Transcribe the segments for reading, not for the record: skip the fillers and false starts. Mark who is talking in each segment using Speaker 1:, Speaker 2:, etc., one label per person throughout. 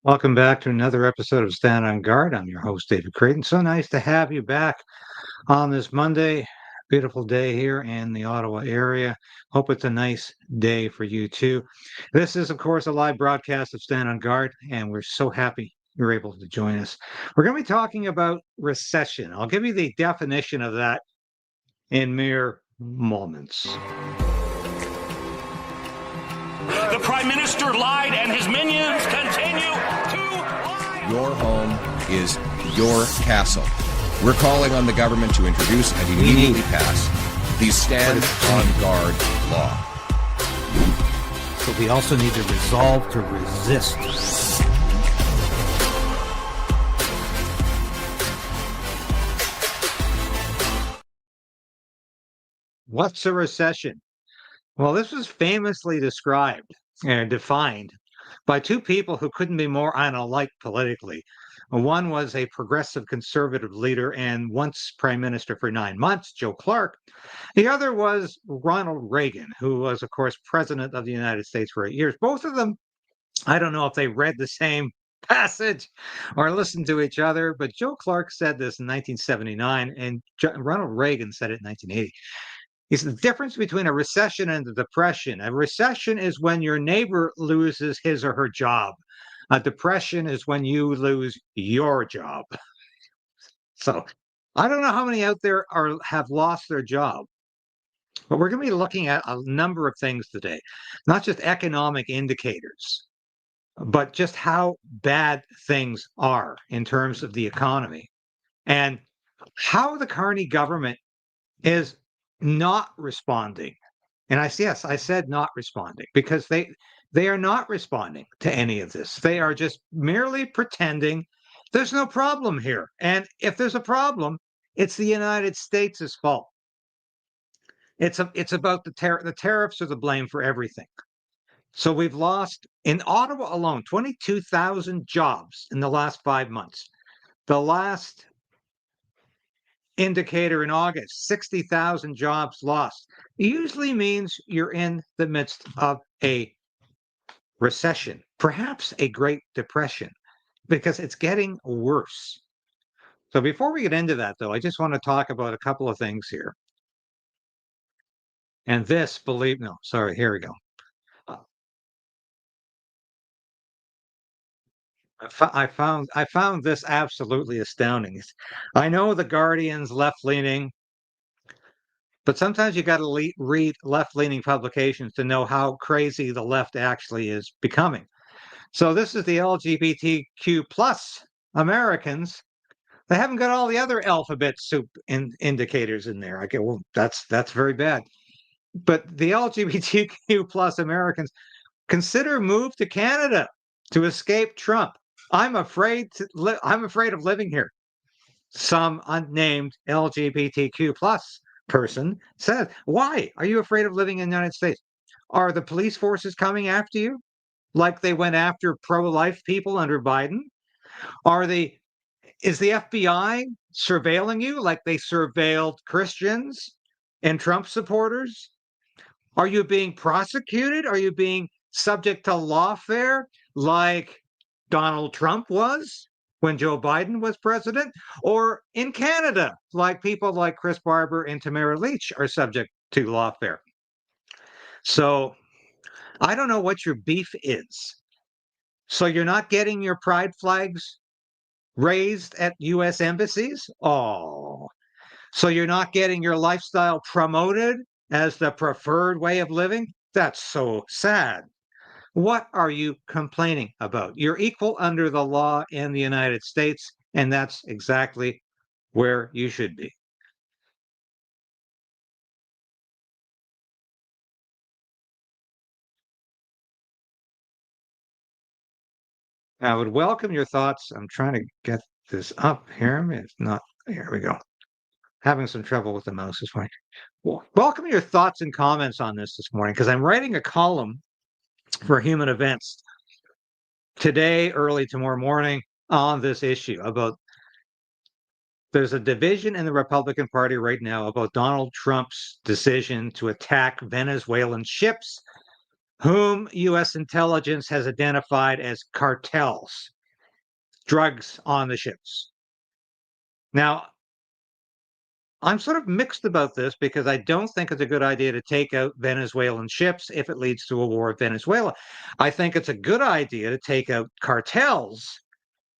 Speaker 1: Welcome back to another episode of Stand on Guard. I'm your host, David Krayden. So nice to have you back on this Monday. Beautiful day here in the Ottawa area. Hope it's a nice day for you too. This is, of course, a live broadcast of Stand on Guard, and we're so happy you're able to join us. We're going to be talking about recession. I'll give you the definition of that in mere moments.
Speaker 2: The Prime Minister lied and his minions continue to lie.
Speaker 3: Your home is your castle. We're calling on the government to introduce and immediately pass the Stand on Guard law.
Speaker 4: But we also need to resolve to resist.
Speaker 1: What's a recession? Well, this was famously described and defined by two people who couldn't be more unlike politically. One was a progressive conservative leader and once prime minister for 9 months, Joe Clark. The other was Ronald Reagan, who was, of course, president of the United States for 8 years. Both of them, I don't know if they read the same passage or listened to each other, but Joe Clark said this in 1979 and Ronald Reagan said it in 1980. Is the difference between a recession and a depression. A recession is when your neighbor loses his or her job. A depression is when you lose your job. So I don't know how many out there have lost their job, but we're going to be looking at a number of things today, not just economic indicators, but just how bad things are in terms of the economy and how the Carney government is not responding. And I said not responding because they are not responding to any of this. They are just merely pretending there's no problem here. And if there's a problem, it's the United States' fault. It's about the tariffs are the blame for everything. So we've lost in Ottawa alone 22,000 jobs in the last 5 months. The last indicator in August, 60,000 jobs lost. It usually means you're in the midst of a recession, perhaps a Great Depression, because it's getting worse. So before we get into that, though, I just want to talk about a couple of things here. And this, here we go. I found this absolutely astounding. I know the Guardian's left-leaning, but sometimes you got to read left-leaning publications to know how crazy the left actually is becoming. So this is the LGBTQ plus Americans. They haven't got all the other alphabet soup indicators in there. Okay, well, that's very bad. But the LGBTQ plus Americans consider move to Canada to escape Trump. I'm afraid of living here. Some unnamed LGBTQ plus person says, why are you afraid of living in the United States? Are the police forces coming after you like they went after pro-life people under Biden? Is the FBI surveilling you like they surveilled Christians and Trump supporters? Are you being prosecuted? Are you being subject to lawfare like Donald Trump was when Joe Biden was president? Or in Canada, like people like Chris Barber and Tamara Leach are subject to lawfare? So I don't know what your beef is. So you're not getting your pride flags raised at U.S. embassies? Oh, so you're not getting your lifestyle promoted as the preferred way of living? That's so sad. What are you complaining about? You're equal under the law in the United States, and that's exactly where you should be. I would welcome your thoughts. I'm trying to get this up here. It's not. Here we go. Having some trouble with the mouse this morning. Welcome your thoughts and comments on this morning, because I'm writing a column for Human Events today, early tomorrow morning, on this issue about there's a division in the Republican Party right now about Donald Trump's decision to attack Venezuelan ships, whom U.S. intelligence has identified as cartels. drugs on the ships. Now, I'm sort of mixed about this because I don't think it's a good idea to take out Venezuelan ships if it leads to a war with Venezuela. I think it's a good idea to take out cartels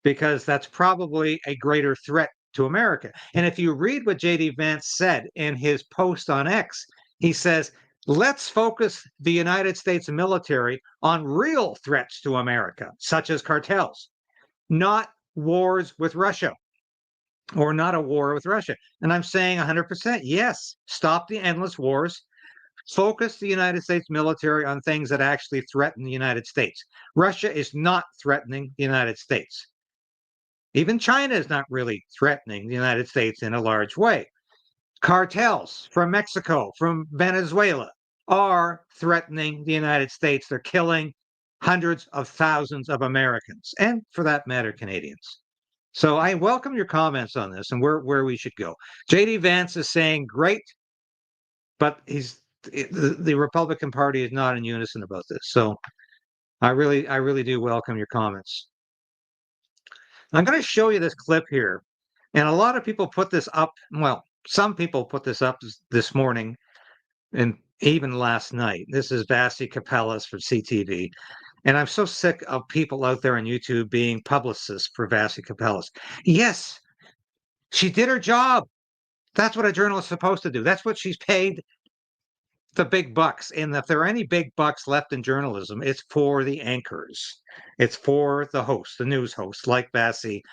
Speaker 1: because that's probably a greater threat to America. And if you read what J.D. Vance said in his post on X, he says, let's focus the United States military on real threats to America, such as cartels, not wars with Russia or not a war with Russia. And I'm saying 100% yes, stop the endless wars. Focus the United States military on things that actually threaten the United States. Russia is not threatening the United States. Even China is not really threatening the United States in a large way. Cartels from Mexico, from Venezuela, are threatening the United States. They're killing hundreds of thousands of Americans, and for that matter, Canadians. So I welcome your comments on this and where we should go. J.D. Vance is saying great, but the Republican Party is not in unison about this. So I really do welcome your comments. I'm going to show you this clip here, and a lot of people put this up. Well, some people put this up this morning and even last night. This is Vassy Kapelos from CTV. And I'm so sick of people out there on YouTube being publicists for Vassy Kapelos. Yes, she did her job. That's what a journalist is supposed to do. That's what she's paid the big bucks. And if there are any big bucks left in journalism, it's for the anchors. It's for the hosts, the news hosts like Vassy,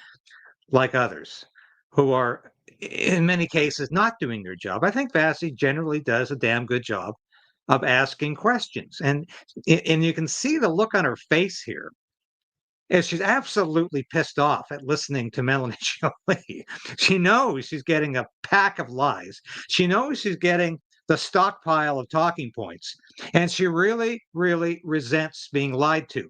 Speaker 1: like others, who are in many cases not doing their job. I think Vassy generally does a damn good job of asking questions. And you can see the look on her face here is she's absolutely pissed off at listening to Melanie Joly. She knows she's getting a pack of lies. She knows she's getting the stockpile of talking points. And she really, really resents being lied to.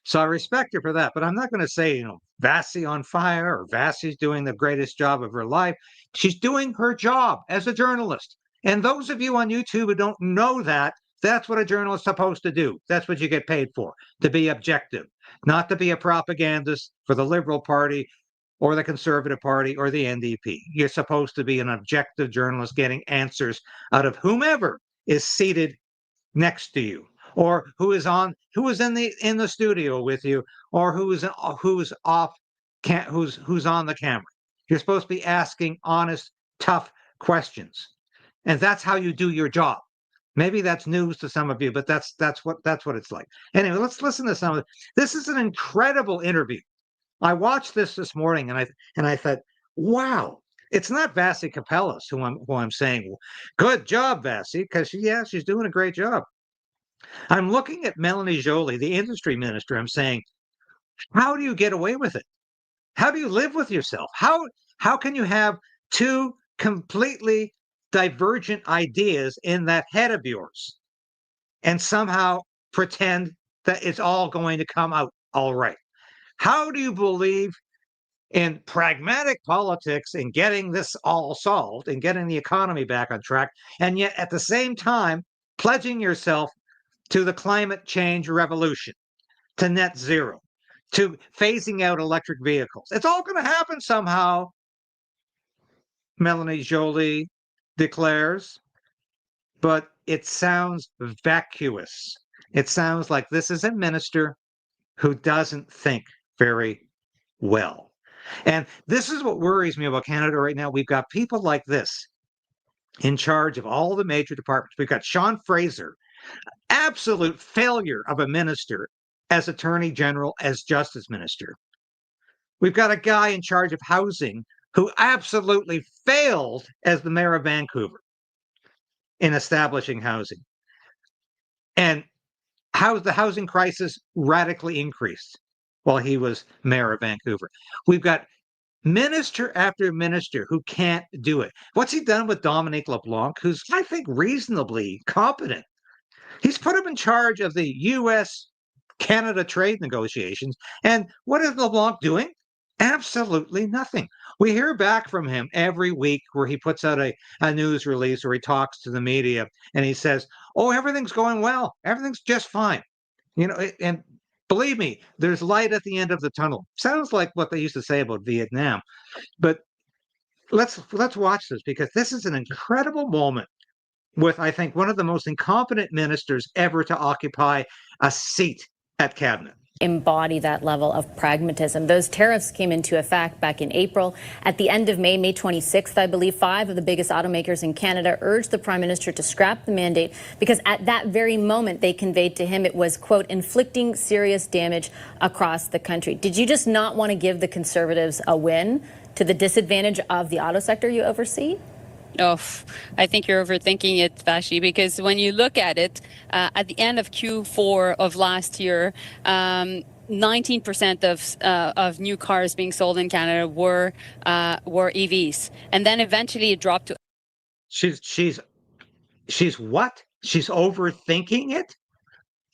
Speaker 1: So I respect her for that. But I'm not going to say, Vassy on fire or Vassy's doing the greatest job of her life. She's doing her job as a journalist. And those of you on YouTube who don't know that, that's what a journalist is supposed to do. That's what you get paid for, to be objective, not to be a propagandist for the Liberal Party or the Conservative Party or the NDP. You're supposed to be an objective journalist getting answers out of whomever is seated next to you, or who is in the studio with you, or who's on the camera. You're supposed to be asking honest, tough questions. And that's how you do your job. Maybe that's news to some of you, but that's what it's like. Anyway, let's listen to some of it. This is an incredible interview. I watched this morning and I thought, wow, it's not Vassy Kapelos who I'm saying, good job, Vassy, because she's doing a great job. I'm looking at Melanie Joly, the industry minister. I'm saying, how do you get away with it? How do you live with yourself? How can you have two completely divergent ideas in that head of yours and somehow pretend that it's all going to come out all right? How do you believe in pragmatic politics and getting this all solved and getting the economy back on track, and yet at the same time pledging yourself to the climate change revolution, to net zero, to phasing out electric vehicles? It's all going to happen somehow, Melanie Joly declares, but it sounds vacuous. It sounds like this is a minister who doesn't think very well. And this is what worries me about Canada right now. We've got people like this in charge of all the major departments. We've got Sean Fraser, absolute failure of a minister as Attorney General, as Justice Minister. We've got a guy in charge of housing who absolutely failed as the mayor of Vancouver in establishing housing. And how the housing crisis radically increased while he was mayor of Vancouver. We've got minister after minister who can't do it. What's he done with Dominique LeBlanc, who's, I think, reasonably competent? He's put him in charge of the U.S.-Canada trade negotiations. And what is LeBlanc doing? Absolutely nothing. We hear back from him every week where he puts out a news release or he talks to the media and he says, oh, everything's going well. Everything's just fine. And Believe me, there's light at the end of the tunnel. Sounds like what they used to say about Vietnam. But let's watch this, because this is an incredible moment with, I think, one of the most incompetent ministers ever to occupy a seat at cabinet.
Speaker 5: Embody that level of pragmatism. Those tariffs came into effect back in April. At the end of May, May 26th, I believe, 5 of the biggest automakers in Canada urged the Prime Minister to scrap the mandate because at that very moment they conveyed to him it was, quote, inflicting serious damage across the country. Did you just not want to give the Conservatives a win to the disadvantage of the auto sector you oversee?
Speaker 6: Oh, I think you're overthinking it, Vassy, because when you look at it, at the end of Q4 of last year, 19% of new cars being sold in Canada were EVs, and then eventually it dropped to.
Speaker 1: She's what? She's overthinking it?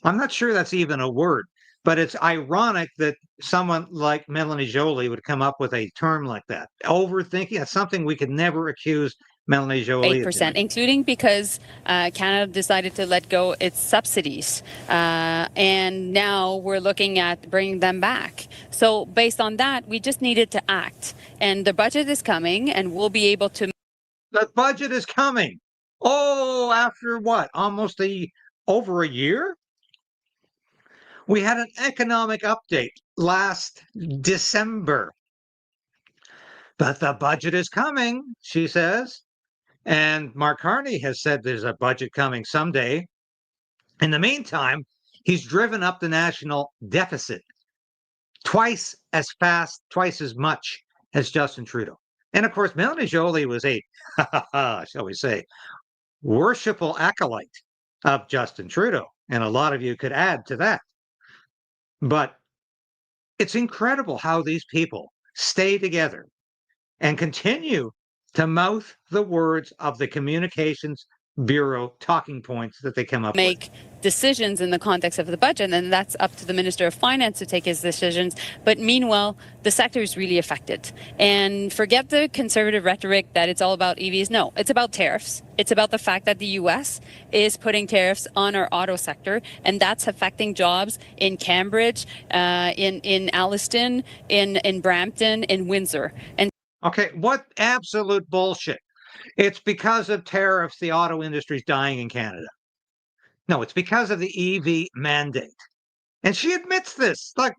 Speaker 1: I'm not sure that's even a word, but it's ironic that someone like Melanie Joly would come up with a term like that. Overthinking, that's something we could never accuse Melanie Joly
Speaker 6: 8%, including because Canada decided to let go its subsidies. And now we're looking at bringing them back. So based on that, we just needed to act. And the budget is coming, and we'll be able to.
Speaker 1: The budget is coming. Oh, after what? Almost over a year? We had an economic update last December. But the budget is coming, she says. And Mark Carney has said there's a budget coming someday. In the meantime, he's driven up the national deficit twice as fast, twice as much as Justin Trudeau. And of course, Melanie Joly was a, shall we say, worshipful acolyte of Justin Trudeau. And a lot of you could add to that. But it's incredible how these people stay together and continue to mouth the words of the Communications Bureau talking points that they come up
Speaker 6: make decisions in the context of the budget, and that's up to the Minister of Finance to take his decisions. But meanwhile, the sector is really affected. And forget the Conservative rhetoric that it's all about EVs. No, it's about tariffs. It's about the fact that the U.S. is putting tariffs on our auto sector, and that's affecting jobs in Cambridge, in Alliston, in Brampton, in Windsor. And
Speaker 1: okay, what absolute bullshit. It's because of tariffs the auto industry is dying in Canada. No, it's because of the EV mandate. And she admits this. Like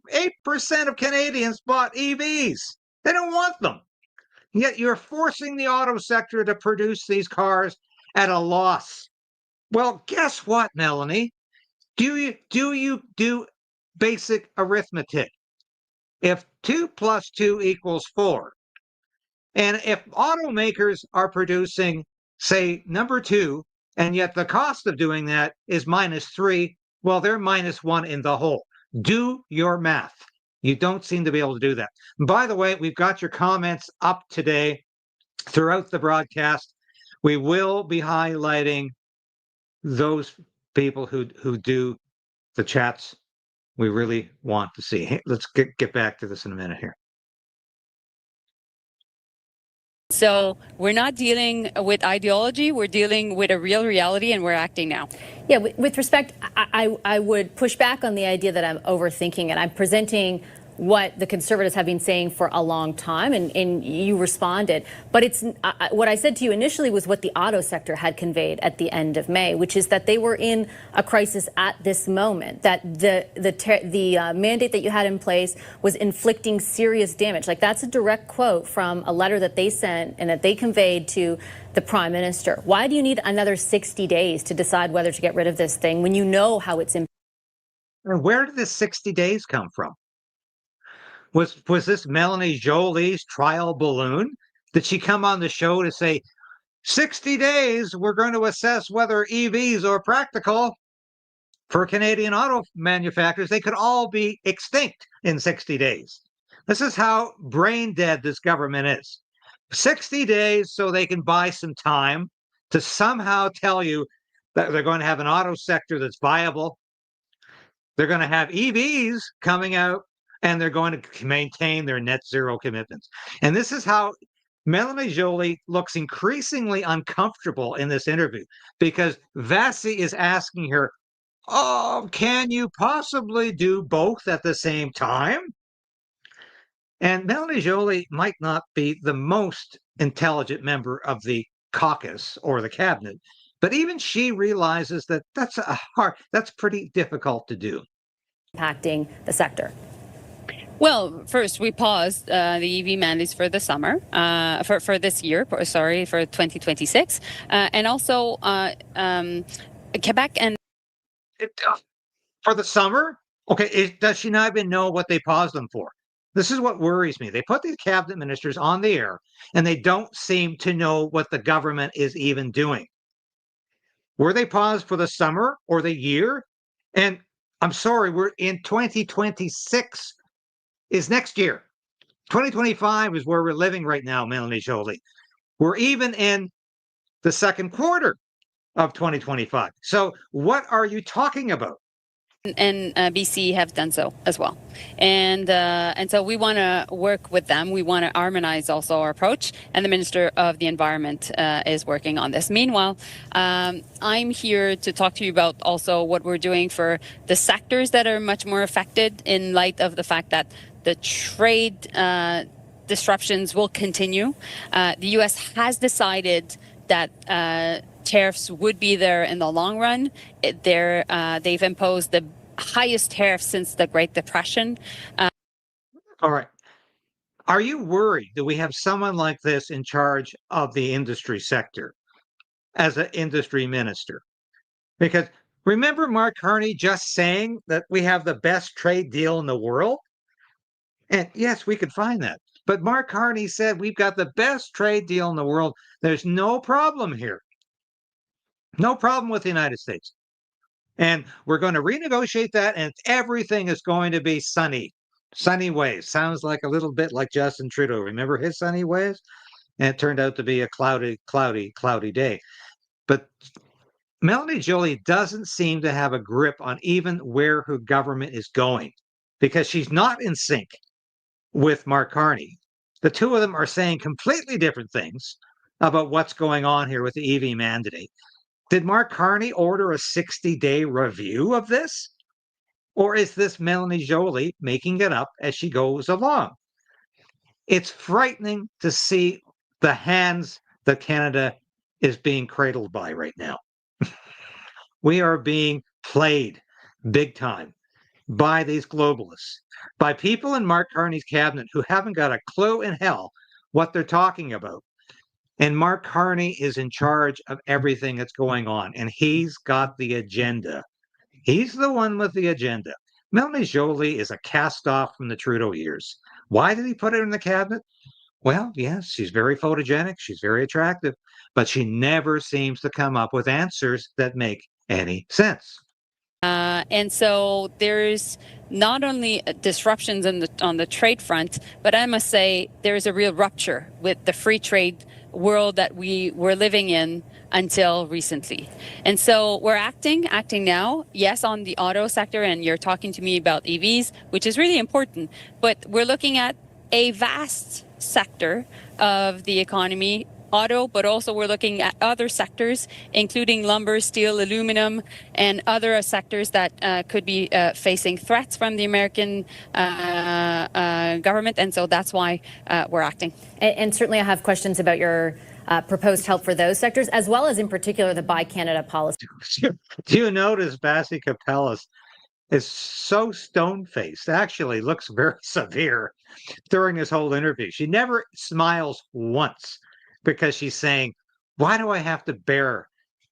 Speaker 1: 8% of Canadians bought EVs. They don't want them. Yet you're forcing the auto sector to produce these cars at a loss. Well, guess what, Melanie? Do you do basic arithmetic? If 2 plus 2 equals 4, and if automakers are producing, say, number 2, and yet the cost of doing that is -3, well, they're -1 in the whole. Do your math. You don't seem to be able to do that. By the way, we've got your comments up today throughout the broadcast. We will be highlighting those people who do the chats we really want to see. Hey, let's get back to this in a minute here.
Speaker 6: so we're not dealing with ideology, we're dealing with a real reality, and we're acting now.
Speaker 5: Yeah, with respect, I would push back on the idea that I'm overthinking it. I'm presenting what the Conservatives have been saying for a long time, and you responded. But it's what I said to you initially was what the auto sector had conveyed at the end of May, which is that they were in a crisis at this moment, that the mandate that you had in place was inflicting serious damage. Like, that's a direct quote from a letter that they sent and that they conveyed to the Prime Minister. Why do you need another 60 days to decide whether to get rid of this thing when you know how it's in?
Speaker 1: And where did this 60 days come from? Was this Melanie Joly's trial balloon? Did she come on the show to say, 60 days, we're going to assess whether EVs are practical for Canadian auto manufacturers? They could all be extinct in 60 days. This is how brain dead this government is. 60 days so they can buy some time to somehow tell you that they're going to have an auto sector that's viable. They're going to have EVs coming out, and they're going to maintain their net zero commitments. And this is how Melanie Joly looks increasingly uncomfortable in this interview, because Vassy is asking her Oh, can you possibly do both at the same time? And Melanie Joly might not be the most intelligent member of the caucus or the cabinet, but even she realizes that that's pretty difficult to do.
Speaker 5: Impacting the sector.
Speaker 6: Well, first, we paused the EV mandates for the summer, for this year, for 2026. And also Quebec and...
Speaker 1: For the summer? Okay, does she not even know what they paused them for? This is what worries me. They put these cabinet ministers on the air, and they don't seem to know what the government is even doing. Were they paused for the summer or the year? And I'm sorry, we're in 2026 is next year. 2025 is where we're living right now, Melanie Joly. We're even in the second quarter of 2025. So what are you talking about?
Speaker 6: And BC have done so as well, and so we want to work with them. We want to harmonize also our approach, and the Minister of the Environment is working on this. Meanwhile, I'm here to talk to you about also what we're doing for the sectors that are much more affected in light of the fact that the trade disruptions will continue. The U.S. has decided that tariffs would be there in the long run. They've imposed the highest tariffs since the Great Depression.
Speaker 1: All right. Are you worried that we have someone like this in charge of the industry sector as an industry minister? Because remember Mark Carney just saying that we have the best trade deal in the world? And yes, we could find that. But Mark Carney said we've got the best trade deal in the world. There's no problem here. No problem with the United States. And we're going to renegotiate that, and everything is going to be sunny. Sunny ways. Sounds like a little bit like Justin Trudeau. Remember his sunny ways? And it turned out to be a cloudy day. But Melanie Joly doesn't seem to have a grip on even where her government is going, because she's not in sync with Mark Carney. The two of them are saying completely different things about what's going on here with the EV mandate. Did Mark Carney order a 60-day review of this? Or is this Melanie Joly making it up as she goes along? It's frightening to see the hands that Canada is being cradled by right now. We are being played big time by these globalists, by people in Mark Carney's cabinet who haven't got a clue in hell what they're talking about. And Mark Carney is in charge of everything that's going on, and he's got the agenda. He's the one with the agenda. Melanie Joly is a cast-off from the Trudeau years. Why did he put her in the cabinet? Well, yes, she's very photogenic, she's very attractive, but she never seems to come up with answers that make any sense.
Speaker 6: And so there's not only disruptions on the trade front, but I must say there's a real rupture with the free trade world that we were living in until recently. And so we're acting now, yes, on the auto sector, and you're talking to me about EVs, which is really important, but we're looking at a vast sector of the economy, auto, but also we're looking at other sectors, including lumber, steel, aluminum, and other sectors that could be facing threats from the American government. And so that's why we're acting.
Speaker 5: And certainly I have questions about your proposed help for those sectors, as well as in particular the Buy Canada policy.
Speaker 1: Do you notice Vassy Kapelos is so stone-faced, actually looks very severe during this whole interview. She never smiles once, because she's saying, why do I have to bear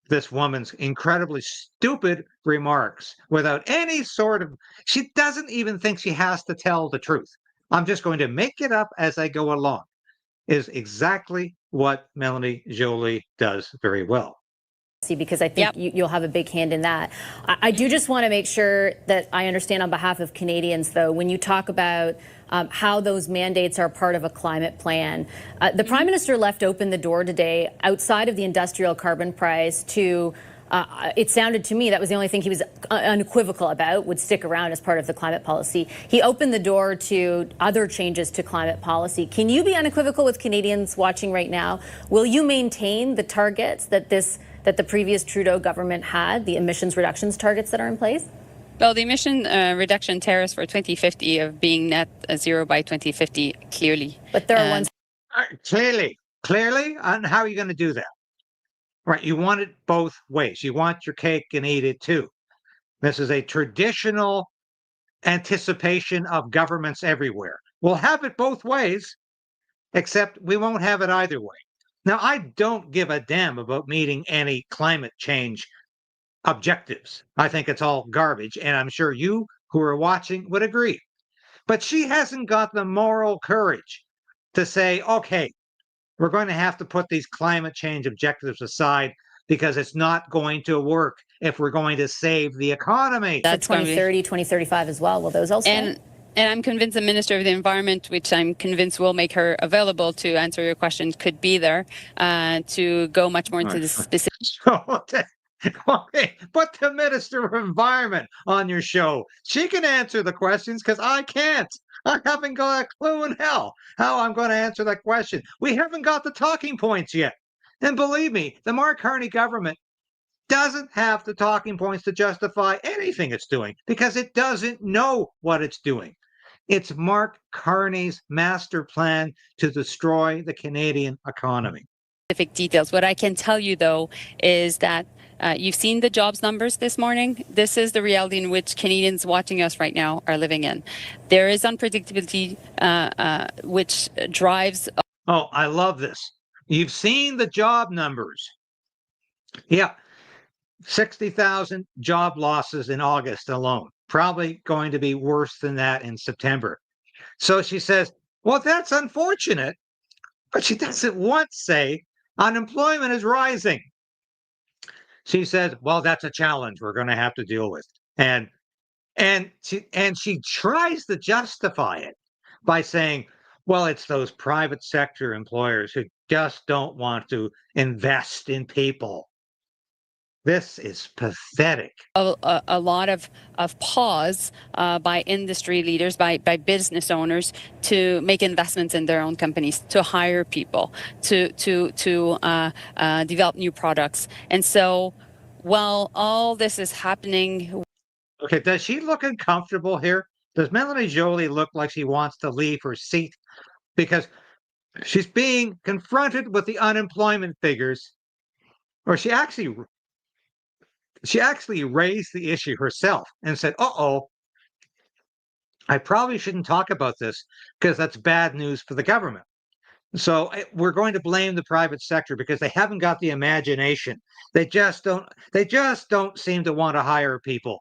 Speaker 1: this woman's incredibly stupid remarks without any sort of, she doesn't even think she has to tell the truth. I'm just going to make it up as I go along, is exactly what Melanie Joly does very well.
Speaker 5: Because I think you'll have a big hand in that. I do just want to make sure that I understand on behalf of Canadians, though, when you talk about how those mandates are part of a climate plan. The Prime Minister left open the door today outside of the industrial carbon price to, it sounded to me that was the only thing he was unequivocal about, would stick around as part of the climate policy. He opened the door to other changes to climate policy. Can you be unequivocal with Canadians watching right now? Will you maintain the targets that this that the previous Trudeau government had, the emissions reductions targets that are in place?
Speaker 6: Well, the emission reduction tariffs for 2050 of being net zero by 2050, clearly.
Speaker 5: But there are ones.
Speaker 1: Clearly, and how are you going to do that? Right, you want it both ways. You want your cake and eat it too. This is a traditional anticipation of governments everywhere. We'll have it both ways, except we won't have it either way. Now, I don't give a damn about meeting any climate change objectives. I think it's all garbage, and I'm sure you who are watching would agree. But she hasn't got the moral courage to say, okay, we're going to have to put these climate change objectives aside because it's not going to work if we're going to save the economy.
Speaker 5: That's 2030, 2035 as well. Will those all stand?
Speaker 6: And I'm convinced the Minister of the Environment, which I'm convinced will make her available to answer your question, could be there to go much more into the specifics.
Speaker 1: Okay, put the Minister of Environment on your show. She can answer the questions because I can't. I haven't got a clue in hell how I'm going to answer that question. We haven't got the talking points yet. And believe me, the Mark Carney government doesn't have the talking points to justify anything it's doing because it doesn't know what it's doing. It's Mark Carney's master plan to destroy the Canadian economy.
Speaker 6: Specific details. What I can tell you, though, is that you've seen the jobs numbers this morning. This is the reality in which Canadians watching us right now are living in. There is unpredictability, which drives.
Speaker 1: Oh, I love this. You've seen the job numbers. Yeah, 60,000 job losses in August alone. Probably going to be worse than that in September. So she says, well, that's unfortunate. But she doesn't once say unemployment is rising. She says, well, that's a challenge we're going to have to deal with. And she tries to justify it by saying, well, it's those private sector employers who just don't want to invest in people. This is pathetic.
Speaker 6: A lot of pause by industry leaders, by business owners to make investments in their own companies, to hire people, to develop new products. And so while all this is happening.
Speaker 1: Okay, does she look uncomfortable here? Does Melanie Joly look like she wants to leave her seat? Because she's being confronted with the unemployment figures, or she actually raised the issue herself and said, uh-oh, I probably shouldn't talk about this because that's bad news for the government. So we're going to blame the private sector because they haven't got the imagination. They just don't seem to want to hire people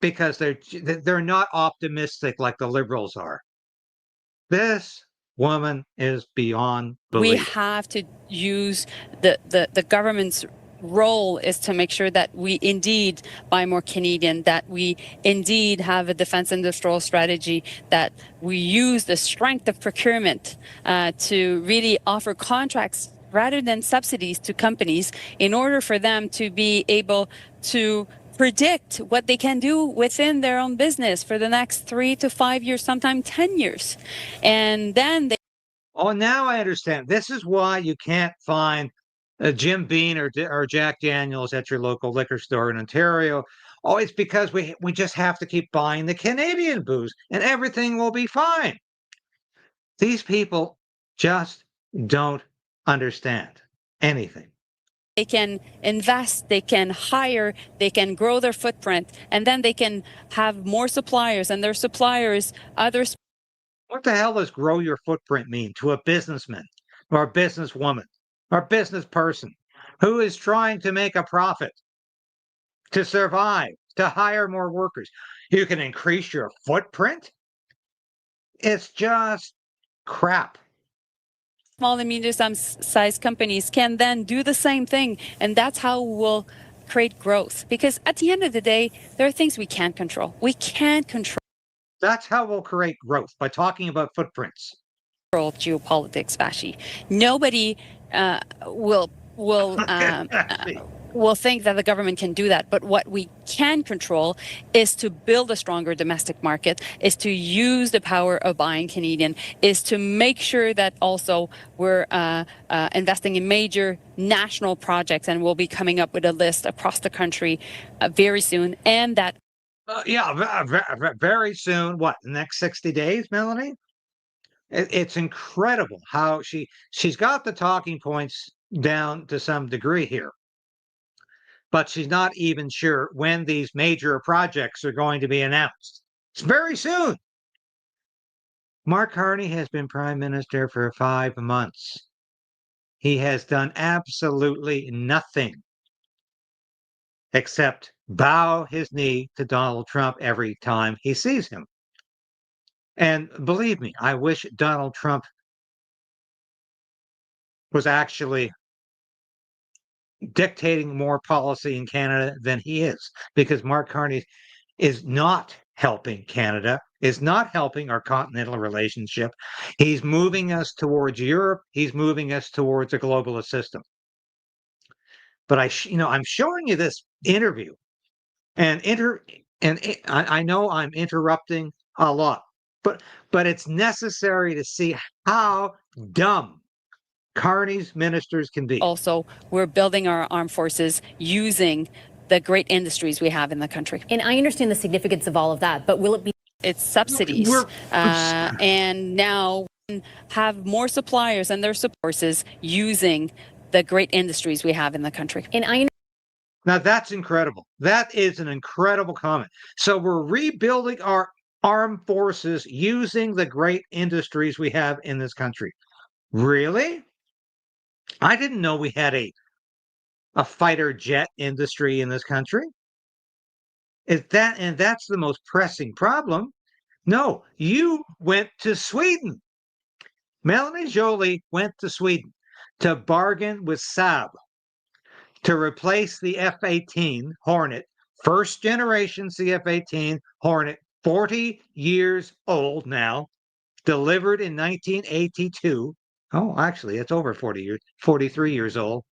Speaker 1: because they're not optimistic like the Liberals are. This woman is beyond belief.
Speaker 6: We have to use the government's role is to make sure that we indeed buy more Canadian, that we indeed have a defense industrial strategy, that we use the strength of procurement to really offer contracts rather than subsidies to companies in order for them to be able to predict what they can do within their own business for the next 3 to 5 years, sometimes 10 years. And then they...
Speaker 1: Oh, now I understand. This is why you can't find Jim Beam or Jack Daniels at your local liquor store in Ontario. Oh, it's because we just have to keep buying the Canadian booze and everything will be fine. These people just don't understand anything.
Speaker 6: They can invest, they can hire, they can grow their footprint, and then they can have more suppliers, and their suppliers, others.
Speaker 1: What the hell does grow your footprint mean to a businessman or a businesswoman or business person who is trying to make a profit, to survive, to hire more workers? You can increase your footprint? It's just crap.
Speaker 6: Small and medium-sized companies can then do the same thing, and that's how we'll create growth. Because at the end of the day, there are things we can't control. We can't control.
Speaker 1: That's how we'll create growth, by talking about footprints.
Speaker 6: Geopolitics, Vassy. Nobody will will think that the government can do that. But what we can control is to build a stronger domestic market, is to use the power of buying Canadian, is to make sure that also we're investing in major national projects, and we'll be coming up with a list across the country very soon. And that
Speaker 1: very soon. What, the next 60 days, Melanie? It's incredible how she's got the talking points down to some degree here, but she's not even sure when these major projects are going to be announced. It's very soon. Mark Carney has been Prime Minister for 5 months. He has done absolutely nothing except bow his knee to Donald Trump every time he sees him. And believe me, I wish Donald Trump was actually dictating more policy in Canada than he is, because Mark Carney is not helping Canada, is not helping our continental relationship. He's moving us towards Europe. He's moving us towards a globalist system. But I'm showing you this interview, and I know I'm interrupting a lot, but it's necessary to see how dumb Carney's ministers can be.
Speaker 6: also we're building our armed forces using the great industries we have in the country.
Speaker 5: And I understand the significance of all of that, but will it be?
Speaker 6: It's subsidies, and now have more suppliers and their supporters using the great industries we have in the country.
Speaker 5: And
Speaker 1: Now that's incredible. That is an incredible comment. So we're rebuilding our armed forces using the great industries we have in this country. Really? I didn't know we had a fighter jet industry in this country. That's the most pressing problem. No, you went to Sweden. Melanie Joly went to Sweden to bargain with Saab to replace the F-18 Hornet, first generation CF-18 Hornet, 40 years old now, delivered in 1982. Oh, actually, it's over 40 years, 43 years old.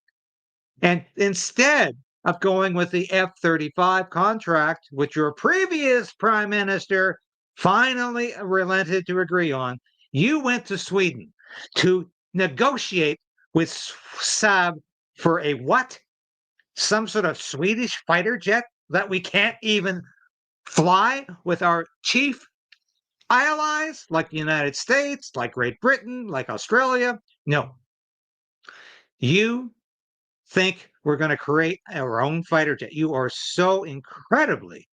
Speaker 1: And instead of going with the F-35 contract, which your previous prime minister finally relented to agree on, you went to Sweden to negotiate with Saab for a what? Some sort of Swedish fighter jet that we can't even fly with our chief allies like the United States, like Great Britain, like Australia. No. You think we're going to create our own fighter jet. You are so incredibly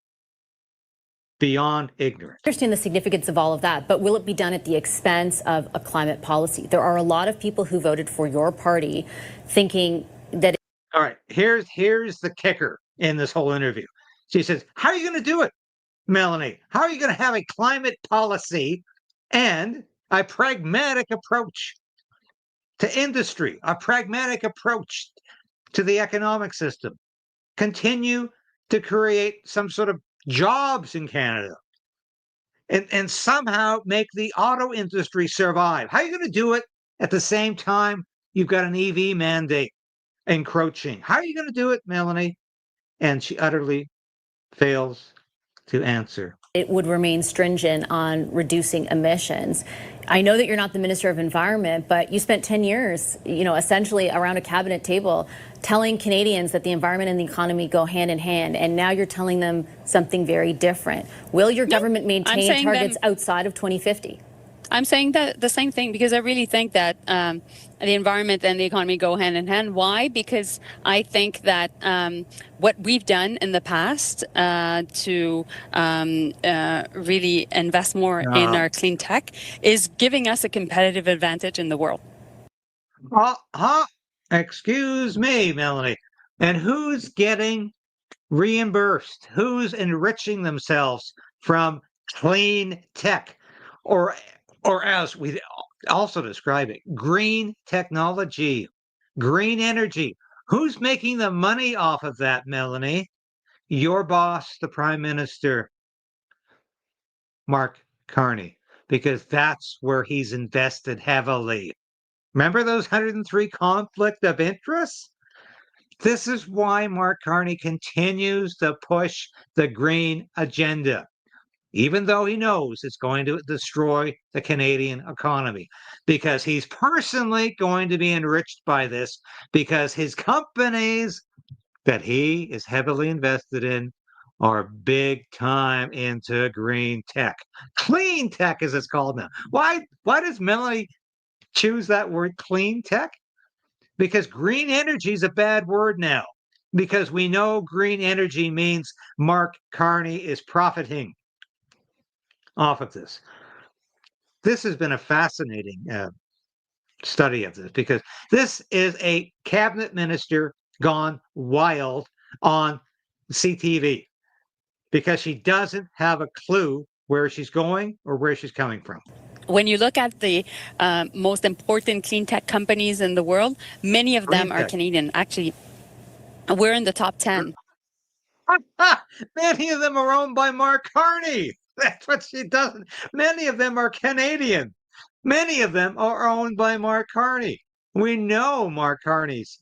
Speaker 1: beyond ignorant.
Speaker 5: I understand the significance of all of that, but will it be done at the expense of a climate policy? There are a lot of people who voted for your party thinking that.
Speaker 1: All right, here's the kicker in this whole interview. She says, how are you going to do it, Melanie? How are you going to have a climate policy and a pragmatic approach to industry, a pragmatic approach to the economic system, continue to create some sort of jobs in Canada, and somehow make the auto industry survive? How are you going to do it at the same time you've got an EV mandate encroaching? How are you going to do it, Melanie? And she utterly fails to answer.
Speaker 5: It would remain stringent on reducing emissions. I know that you're not the Minister of Environment, but you spent 10 years, essentially around a cabinet table telling Canadians that the environment and the economy go hand in hand, and now you're telling them something very different. Will your government maintain targets outside of 2050?
Speaker 6: I'm saying that the same thing, because I really think that the environment and the economy go hand in hand. Why? Because I think that what we've done in the past to really invest more in our clean tech is giving us a competitive advantage in the world.
Speaker 1: Excuse me, Melanie. And who's getting reimbursed? Who's enriching themselves from clean tech? Or as we also describe it, green technology, green energy. Who's making the money off of that, Melanie? Your boss, the Prime Minister, Mark Carney, because that's where he's invested heavily. Remember those 103 conflict of interests? This is why Mark Carney continues to push the green agenda, even though he knows it's going to destroy the Canadian economy, because he's personally going to be enriched by this, because his companies that he is heavily invested in are big time into green tech. Clean tech, as it's called now. Why does Melanie choose that word, clean tech? Because green energy is a bad word now, because we know green energy means Mark Carney is profiting off of this. This has been a fascinating study of this, because this is a cabinet minister gone wild on CTV, because she doesn't have a clue where she's going or where she's coming from.
Speaker 6: When you look at the most important clean tech companies in the world, many of them are Canadian. Actually, we're in the top 10.
Speaker 1: Many of them are owned by Mark Carney. That's what she doesn't. Many of them are Canadian. Many of them are owned by Mark Carney. We know Mark Carney's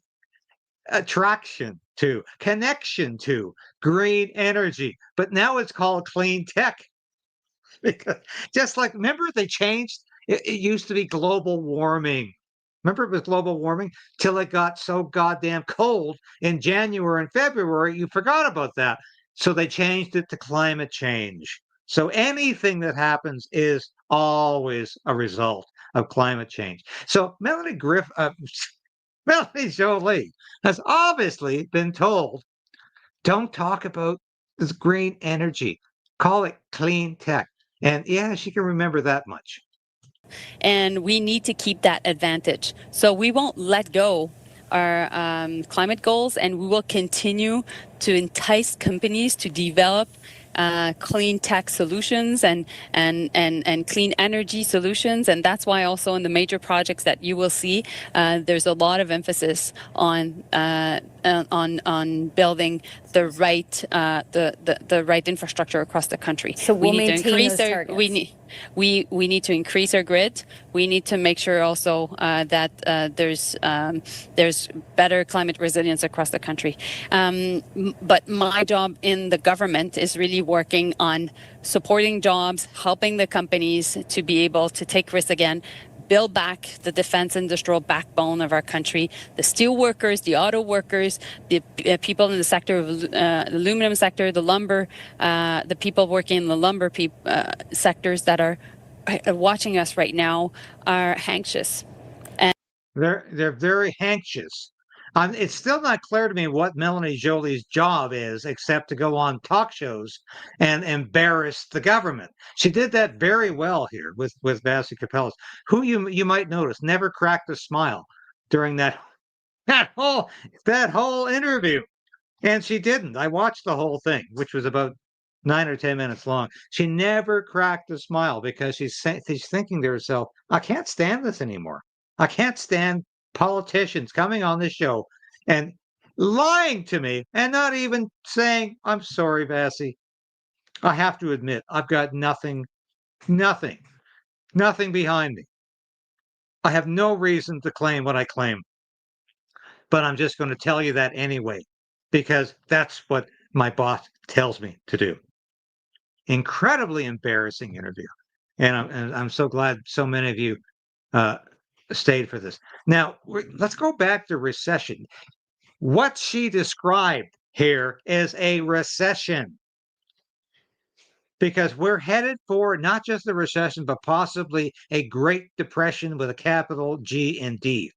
Speaker 1: attraction to, connection to green energy, but now it's called clean tech. Because just like, remember they changed, it used to be global warming. Remember it was global warming till it got so goddamn cold in January and February, you forgot about that. So they changed it to climate change. So anything that happens is always a result of climate change. So Melanie Joly has obviously been told, don't talk about this green energy, call it clean tech. And yeah, she can remember that much.
Speaker 6: And we need to keep that advantage. So we won't let go our climate goals, and we will continue to entice companies to develop clean tech solutions and clean energy solutions. And that's why also in the major projects that you will see, there's a lot of emphasis on building the right infrastructure across the country.
Speaker 5: So we need to increase those targets.
Speaker 6: We need to increase our grid. We need to make sure also that there's better climate resilience across the country. But my job in the government is really working on supporting jobs, helping the companies to be able to take risks again, build back the defense industrial backbone of our country, the steel workers, the auto workers, the people in the sector of the aluminum sector, the lumber, the people working in the lumber sectors that are watching us right now are anxious. And
Speaker 1: they're very anxious. It's still not clear to me what Melanie Joly's job is, except to go on talk shows and embarrass the government. She did that very well here with Vassy Kapelos, who you might notice never cracked a smile during that whole interview, and she didn't. I watched the whole thing, which was about 9 or 10 minutes long. She never cracked a smile because she's thinking to herself, "I can't stand this anymore. I can't stand politicians coming on this show and lying to me and not even saying, I'm sorry, Vassy. I have to admit, I've got nothing behind me. I have no reason to claim what I claim. But I'm just going to tell you that anyway, because that's what my boss tells me to do." Incredibly embarrassing interview. And I'm so glad so many of you stayed for this. Now, let's go back to recession. What she described here is a recession, because we're headed for not just a recession, but possibly a Great Depression with a capital G and D.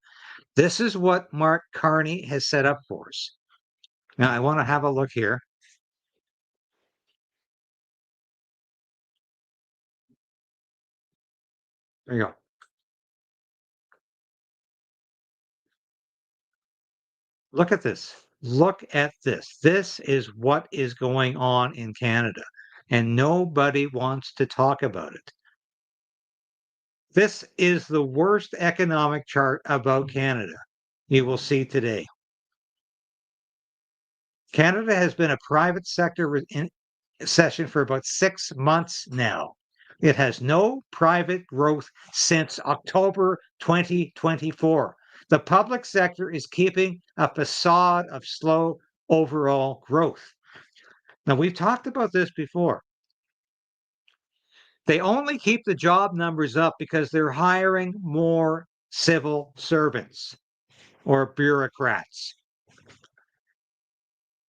Speaker 1: This is what Mark Carney has set up for us. Now, I want to have a look here. There you go. Look at this. Look at this. This is what is going on in Canada, and nobody wants to talk about it. This is the worst economic chart about Canada you will see today. Canada has been a private sector recession for about 6 months now. It has no private growth since October 2024. The public sector is keeping a facade of slow overall growth. Now, we've talked about this before. They only keep the job numbers up because they're hiring more civil servants or bureaucrats.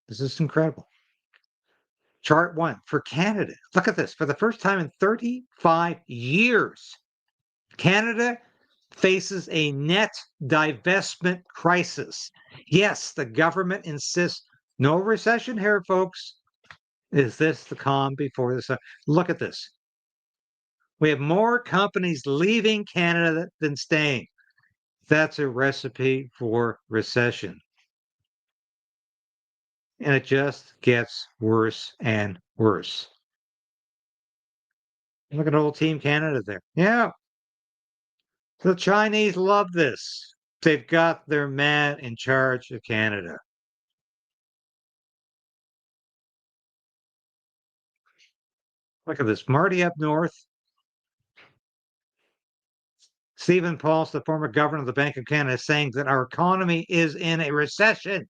Speaker 1: This is incredible. Chart 1 for Canada. Look at this. For the first time in 35 years, Canada faces a net divestment crisis. Yes, the government insists no recession here, folks. Is this the calm before the sun? Look at this. We have more companies leaving Canada than staying. That's a recipe for recession. And it just gets worse and worse. Look at old Team Canada there. Yeah. The Chinese love this. They've got their man in charge of Canada. Look at this. Marty up north. Stephen Poloz, the former governor of the Bank of Canada, is saying that our economy is in a recession.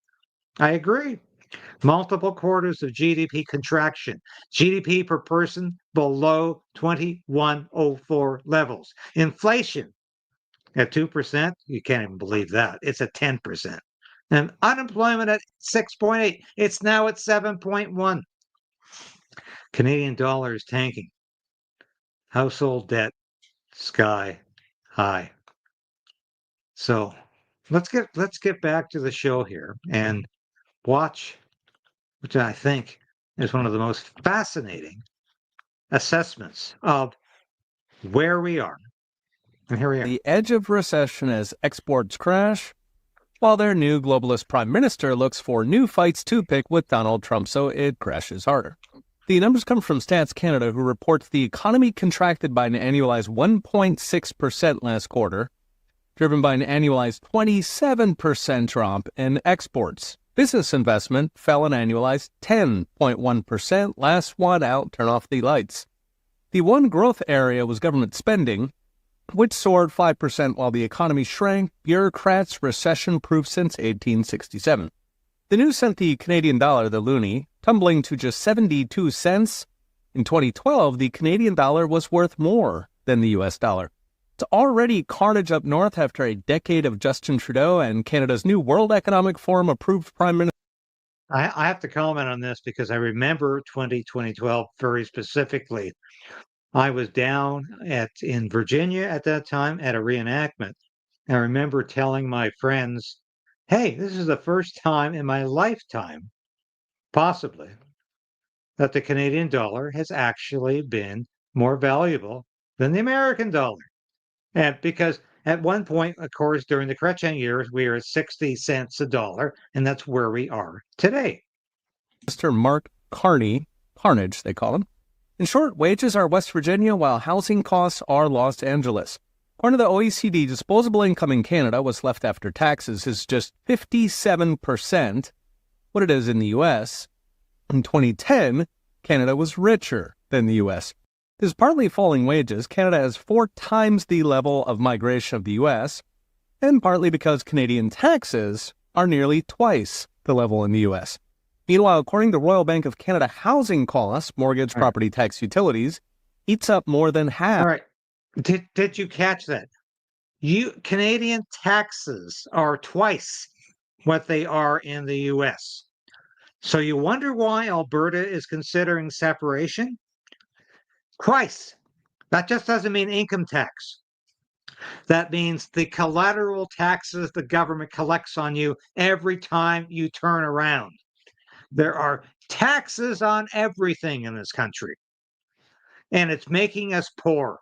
Speaker 1: I agree. Multiple quarters of GDP contraction. GDP per person below 2104 levels. Inflation at 2%. You can't even believe that. It's at 10%. And unemployment at 6.8. It's now at 7.1. Canadian dollar is tanking. Household debt sky high. So let's get back to the show here and watch, which I think is one of the most fascinating assessments of where we are. And here we are.
Speaker 7: The edge of recession as exports crash, while their new globalist Prime Minister looks for new fights to pick with Donald Trump so it crashes harder. The numbers come from Stats Canada, who reports the economy contracted by an annualized 1.6% last quarter, driven by an annualized 27% drop in exports. Business investment fell an annualized 10.1%. Last one out, turn off the lights. The one growth area was government spending, which soared 5% while the economy shrank, bureaucrats recession-proof since 1867. The news sent the Canadian dollar, the loonie, tumbling to just 72 cents. In 2012, the Canadian dollar was worth more than the U.S. dollar. It's already carnage up north after a decade of Justin Trudeau and Canada's new World Economic Forum approved Prime Minister.
Speaker 1: I have to comment on this because I remember 2012 very specifically. I was down in Virginia at that time at a reenactment. I remember telling my friends, hey, this is the first time in my lifetime, possibly, that the Canadian dollar has actually been more valuable than the American dollar. And because at one point, of course, during the Contraction years, we were at 60 cents a dollar, and that's where we are today.
Speaker 7: Mr. Mark Carney, carnage they call him. In short, wages are West Virginia while housing costs are Los Angeles. According to the OECD, disposable income in Canada, what's left after taxes, is just 57% what it is in the U.S. In 2010, Canada was richer than the U.S. This is partly falling wages. Canada has 4 times the level of migration of the U.S., and partly because Canadian taxes are nearly twice the level in the U.S. Meanwhile, according to Royal Bank of Canada, housing costs, mortgage, property tax, utilities, eats up more than half.
Speaker 1: All right. Did you catch that? Canadian taxes are twice what they are in the U.S. So you wonder why Alberta is considering separation? Twice. That just doesn't mean income tax. That means the collateral taxes the government collects on you every time you turn around. There are taxes on everything in this country, and it's making us poor.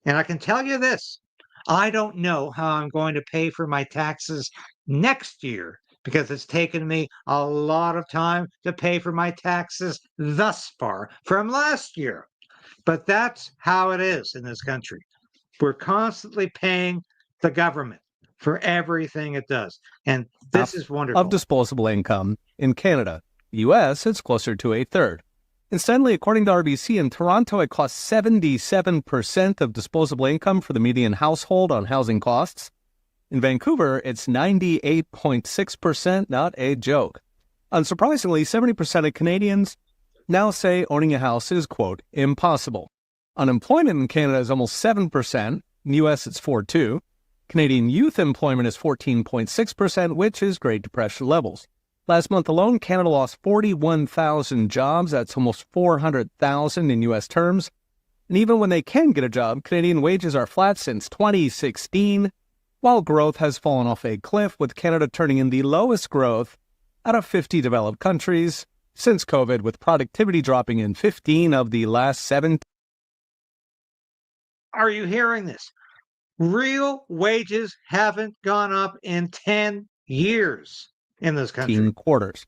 Speaker 1: And I can tell you this, I don't know how I'm going to pay for my taxes next year because it's taken me a lot of time to pay for my taxes thus far from last year. But that's how it is in this country. We're constantly paying the government for everything it does. And this is wonderful.
Speaker 7: Of disposable income in Canada. The U.S., it's closer to a third. Incidentally, according to RBC, in Toronto, it costs 77% of disposable income for the median household on housing costs. In Vancouver, it's 98.6%, not a joke. Unsurprisingly, 70% of Canadians now say owning a house is, quote, impossible. Unemployment in Canada is almost 7%. In the U.S., it's 4.2%. Canadian youth employment is 14.6%, which is Great Depression levels. Last month alone, Canada lost 41,000 jobs. That's almost 400,000 in U.S. terms. And even when they can get a job, Canadian wages are flat since 2016, while growth has fallen off a cliff, with Canada turning in the lowest growth out of 50 developed countries since COVID, with productivity dropping in 15 of the last 7.
Speaker 1: Are you hearing this? Real wages haven't gone up in 10 years in this country.
Speaker 7: Quarters.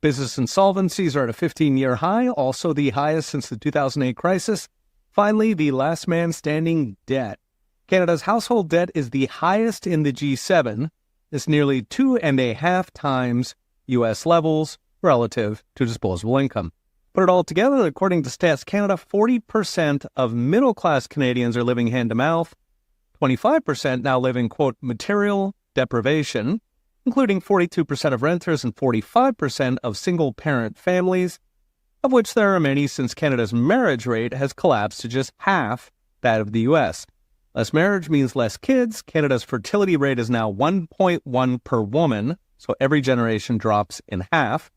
Speaker 7: Business insolvencies are at a 15-year high, also the highest since the 2008 crisis. Finally, the last man standing debt. Canada's household debt is the highest in the G7. It's nearly 2.5 times U.S. levels relative to disposable income. Put it all together, according to Stats Canada, 40% of middle-class Canadians are living hand-to-mouth. 25% now live in, quote, material deprivation, including 42% of renters and 45% of single-parent families, of which there are many since Canada's marriage rate has collapsed to just half that of the U.S. Less marriage means less kids. Canada's fertility rate is now 1.1 per woman, so every generation drops in half.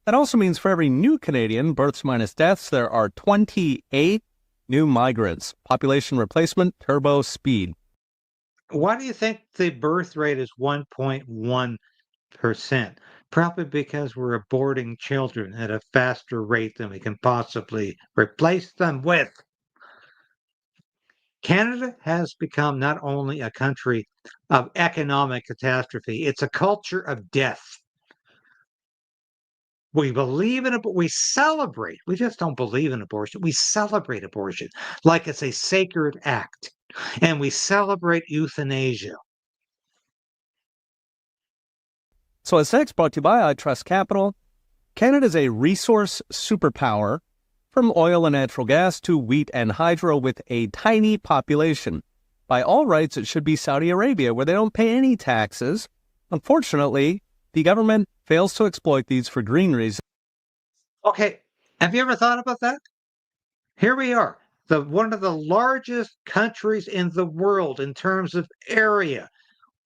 Speaker 7: That also means for every new Canadian, births minus deaths, there are 28 new migrants. Population replacement, turbo speed.
Speaker 1: Why do you think the birth rate is 1.1%? Probably because we're aborting children at a faster rate than we can possibly replace them with. Canada has become not only a country of economic catastrophe, it's a culture of death. We believe in it, but we celebrate. We just don't believe in abortion. We celebrate abortion like it's a sacred act. And we celebrate euthanasia.
Speaker 7: So as next brought to you by I Trust Capital, Canada is a resource superpower, from oil and natural gas to wheat and hydro, with a tiny population. By all rights, it should be Saudi Arabia, where they don't pay any taxes. Unfortunately, the government fails to exploit these for green reasons.
Speaker 1: Okay, have you ever thought about that? Here we are, one of the largest countries in the world in terms of area.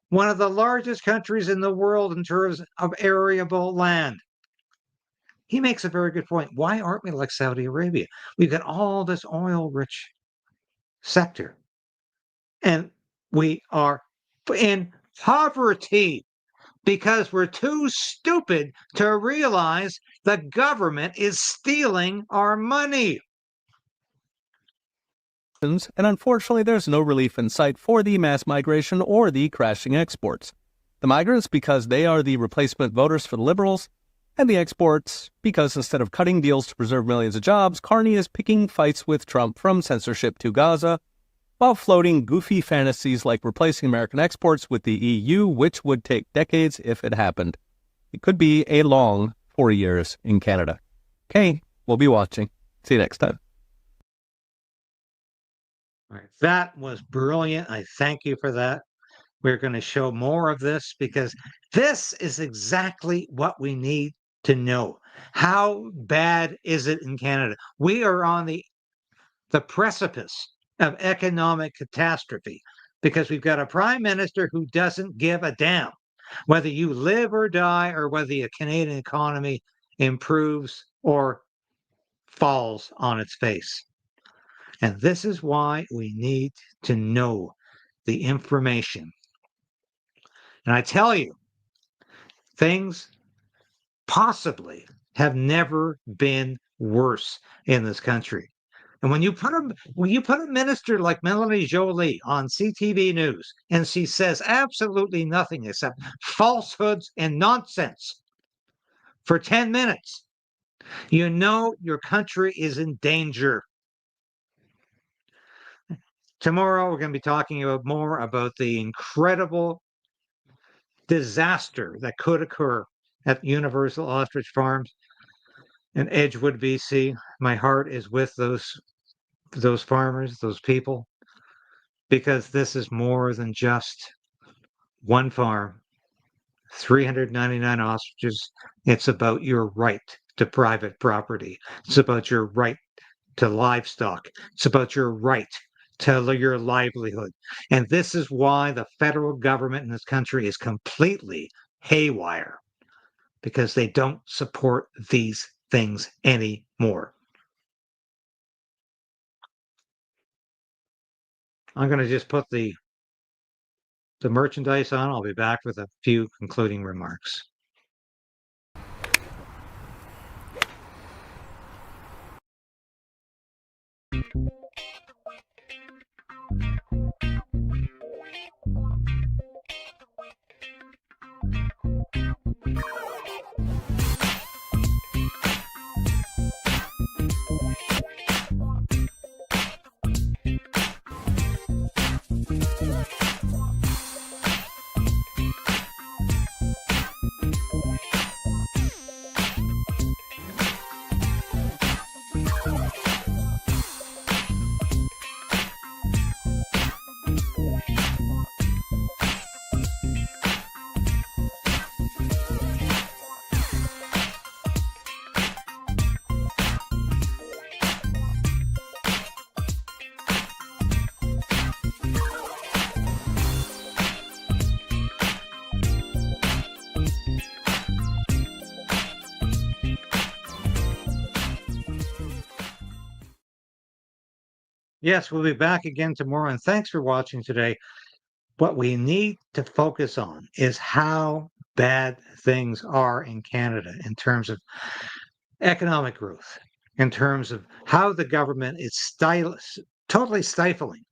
Speaker 1: One of the largest countries in the world in terms of arable land. He makes a very good point. Why aren't we like Saudi Arabia? We've got all this oil-rich sector. And we are in poverty because we're too stupid to realize the government is stealing our money.
Speaker 7: And unfortunately, there's no relief in sight for the mass migration or the crashing exports. The migrants, because they are the replacement voters for the Liberals, and the exports, because instead of cutting deals to preserve millions of jobs, Carney is picking fights with Trump, from censorship to Gaza, while floating goofy fantasies like replacing American exports with the EU, which would take decades if it happened. It could be a long 4 years in Canada. Okay, we'll be watching. See you next time.
Speaker 1: All right, that was brilliant. I thank you for that. We're going to show more of this because this is exactly what we need to know. How bad is it in Canada? We are on the precipice of economic catastrophe because we've got a prime minister who doesn't give a damn whether you live or die or whether the Canadian economy improves or falls on its face. And this is why we need to know the information. And I tell you, things possibly have never been worse in this country. And when you put a minister like Melanie Joly on CTV News and she says absolutely nothing except falsehoods and nonsense for 10 minutes, you know your country is in danger. Tomorrow, we're going to be talking more about the incredible disaster that could occur at Universal Ostrich Farms in Edgewood, BC. My heart is with those farmers, those people, because this is more than just one farm, 399 ostriches. It's about your right to private property. It's about your right to livestock. It's about your right to your livelihood. And this is why the federal government in this country is completely haywire, because they don't support these things anymore. I'm going to just put the merchandise on. I'll be back with a few concluding remarks. Yes, we'll be back again tomorrow, and thanks for watching today. What we need to focus on is how bad things are in Canada in terms of economic growth, in terms of how the government is totally stifling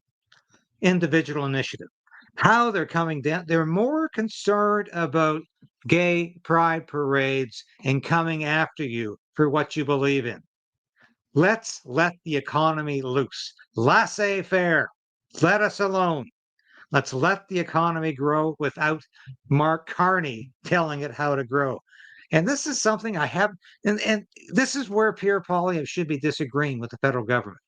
Speaker 1: individual initiative, how they're coming down. They're more concerned about gay pride parades and coming after you for what you believe in. Let's let the economy loose. Laissez-faire. Let us alone. Let's let the economy grow without Mark Carney telling it how to grow. And this is something I have, and this is where Pierre Poilievre should be disagreeing with the federal government.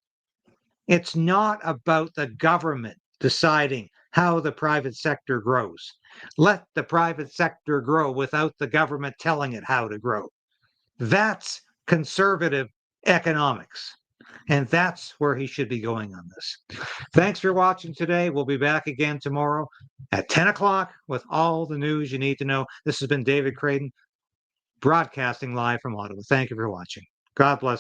Speaker 1: It's not about the government deciding how the private sector grows. Let the private sector grow without the government telling it how to grow. That's conservative economics. And that's where he should be going on this. Thanks for watching today. We'll be back again tomorrow at 10 o'clock with all the news you need to know. This has been David Krayden, broadcasting live from Ottawa. Thank you for watching. God bless.